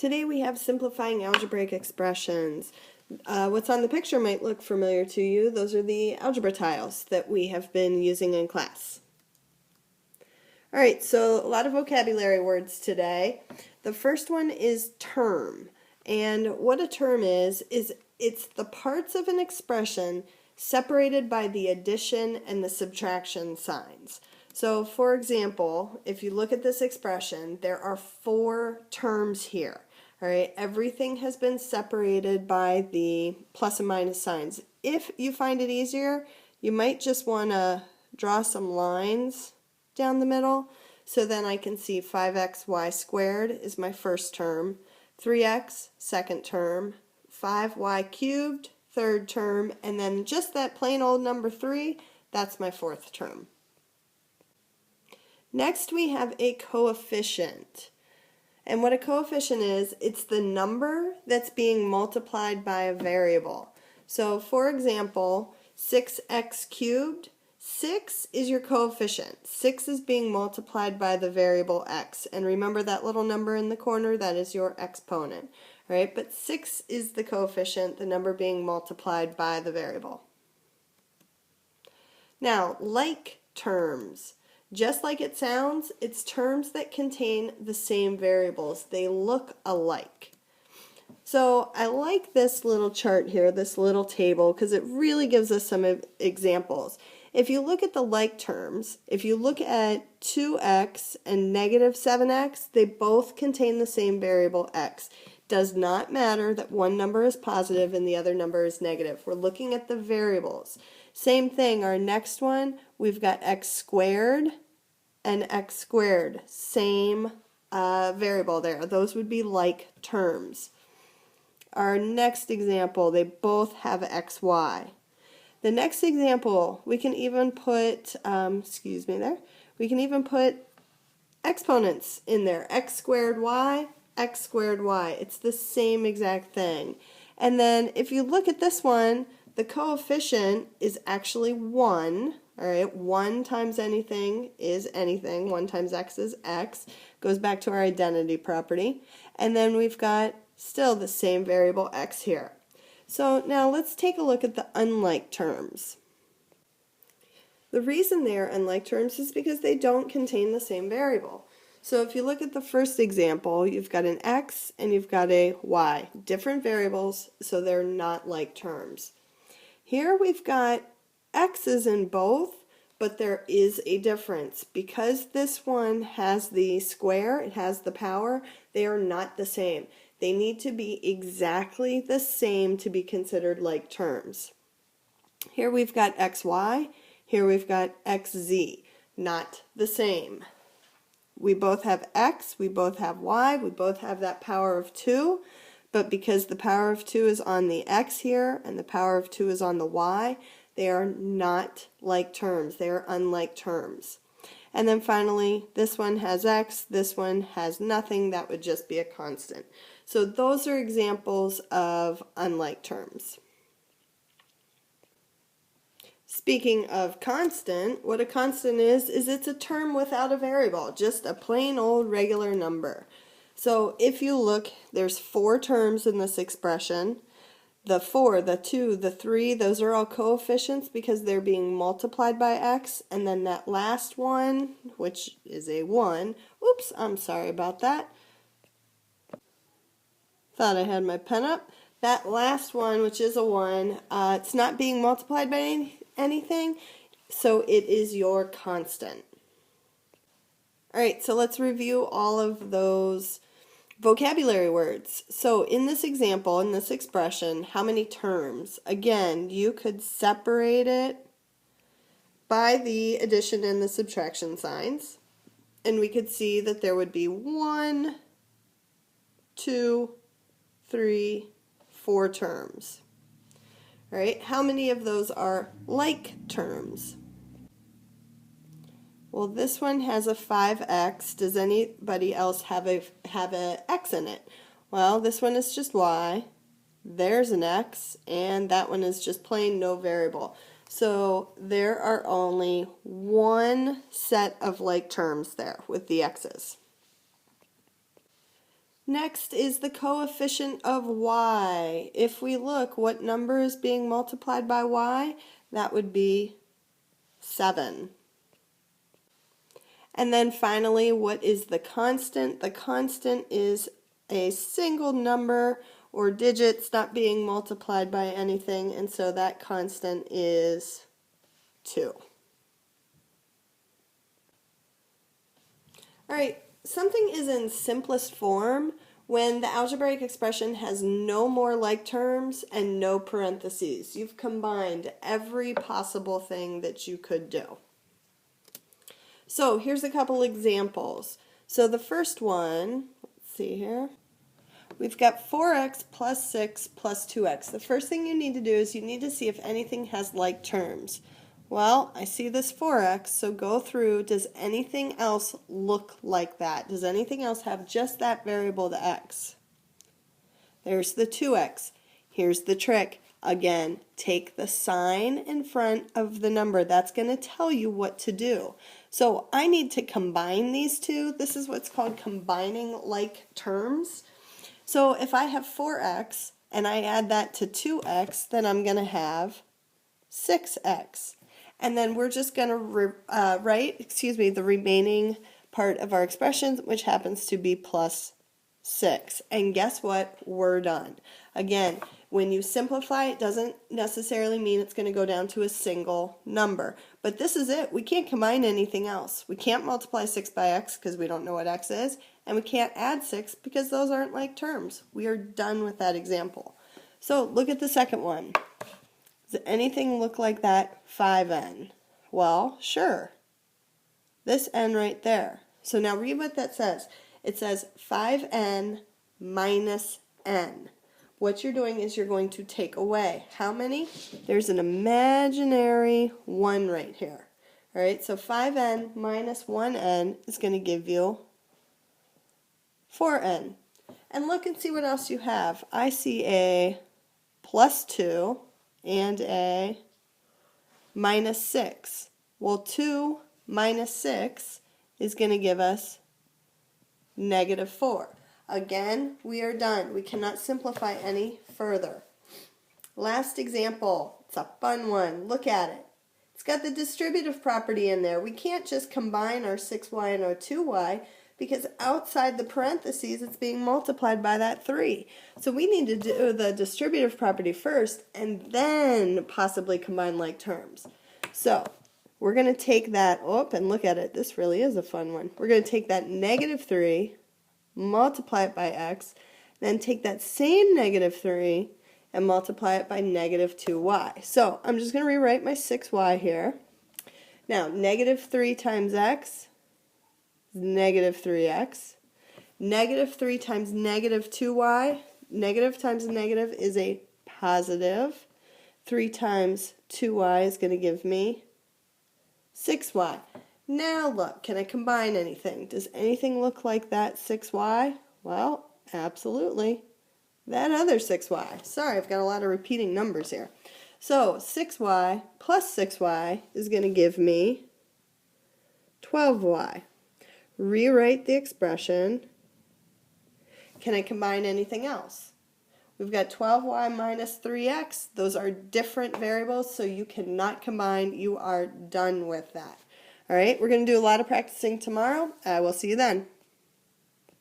Today we have simplifying algebraic expressions. What's on the picture might look familiar to you. Those are the algebra tiles that we have been using in class. Alright, so a lot of vocabulary words today. The first one is term. And what a term is it's the parts of an expression separated by the addition and the subtraction signs. So for example, if you look at this expression, there are 4 terms here. All right, everything has been separated by the plus and minus signs. If you find it easier, you might just want to draw some lines down the middle, so then I can see 5xy squared is my first term, 3x, second term, 5y cubed, third term, and then just that plain old number 3, that's my fourth term. Next we have a coefficient. And what a coefficient is, it's the number that's being multiplied by a variable. So for example, 6x cubed, 6 is your coefficient. 6 is being multiplied by the variable x. And remember that little number in the corner, that is your exponent. All right, but 6 is the coefficient, the number being multiplied by the variable. Now, like terms. Just like it sounds, it's terms that contain the same variables. They look alike. So I like this little chart here, this little table, because it really gives us some examples. If you look at the like terms, if you look at 2x and negative 7x, they both contain the same variable x. Does not matter that one number is positive and the other number is negative. We're looking at the variables. Same thing, our next one, we've got x squared and x squared. Same variable there. Those would be like terms. Our next example, they both have xy. The next example, we can even put, we can even put exponents in there. X squared y, x squared y. It's the same exact thing. And then if you look at this one, the coefficient is actually 1. All right, 1 times anything is anything. 1 times x is x. Goes back to our identity property. And then we've got still the same variable x here. So now let's take a look at the unlike terms. The reason they are unlike terms is because they don't contain the same variable. So if you look at the first example, you've got an x and you've got a y. Different variables, so they're not like terms. Here we've got x's in both, but there is a difference. Because this one has the square, it has the power, they are not the same. They need to be exactly the same to be considered like terms. Here we've got xy, here we've got xz, not the same. We both have x, we both have y, we both have that power of 2, but because the power of 2 is on the x here and the power of 2 is on the y, they are not like terms. They are unlike terms. And then finally, this one has x, this one has nothing. That would just be a constant. So those are examples of unlike terms. Speaking of constant, what a constant is it's a term without a variable, just a plain old regular number. So if you look, there's 4 terms in this expression. The 4, the 2, the 3, those are all coefficients because they're being multiplied by x. And then that last one, which is a 1, oops, I'm sorry about that. Thought I had my pen up. That last one, which is a 1, it's not being multiplied by anything, so it is your constant. Alright, so let's review all of those vocabulary words. So in this example, in this expression, how many terms? Again, you could separate it by the addition and the subtraction signs, and we could see that there would be 1, 2, 3, 4 terms. All right, how many of those are like terms? Well, this one has a 5x. Does anybody else have a x in it? Well, this one is just y. There's an x, and that one is just plain no variable. So there are only one set of like terms there with the x's. Next is the coefficient of y. If we look, what number is being multiplied by y? That would be 7. And then finally, what is the constant? The constant is a single number or digits not being multiplied by anything, and so that constant is 2. All right, something is in simplest form when the algebraic expression has no more like terms and no parentheses. You've combined every possible thing that you could do. So here's a couple examples. So the first one, let's see here. We've got 4x plus 6 plus 2x. The first thing you need to do is you need to see if anything has like terms. Well, I see this 4x, so go through, does anything else look like that? Does anything else have just that variable, the x? There's the 2x. Here's the trick. Again, take the sign in front of the number. That's going to tell you what to do. So I need to combine these two. This is what's called combining like terms. So if I have 4x and I add that to 2x, then I'm going to have 6x. And then we're just going to write, the remaining part of our expression, which happens to be plus 6. And guess what? We're done. Again, when you simplify, it doesn't necessarily mean it's going to go down to a single number. But this is it. We can't combine anything else. We can't multiply 6 by x because we don't know what x is. And we can't add 6 because those aren't like terms. We are done with that example. So look at the second one. Does anything look like that 5n? Well, sure. This n right there. So now read what that says. It says 5n minus n. What you're doing is you're going to take away how many? There's an imaginary 1 right here. All right, so 5n minus 1n is going to give you 4n. And look and see what else you have. I see a plus 2 and a minus 6. Well, 2 minus 6 is going to give us negative 4. Again, we are done. We cannot simplify any further. Last example. It's a fun one. Look at it. It's got the distributive property in there. We can't just combine our 6y and our 2y because outside the parentheses it's being multiplied by that 3. So we need to do the distributive property first and then possibly combine like terms. So we're going to take that, and look at it. This really is a fun one. We're going to take that negative 3, multiply it by x, then take that same negative 3 and multiply it by negative 2y. So I'm just going to rewrite my 6y here. Now, negative 3 times x is negative 3x. Negative 3 times negative 2y, negative times negative is a positive. 3 times 2y is going to give me 6y. Now look, can I combine anything? Does anything look like that 6y? Well, absolutely. That other 6y. Sorry, I've got a lot of repeating numbers here. So 6y plus 6y is going to give me 12y. Rewrite the expression. Can I combine anything else? We've got 12y minus 3x. Those are different variables, so you cannot combine. You are done with that. All right, we're going to do a lot of practicing tomorrow. I will see you then.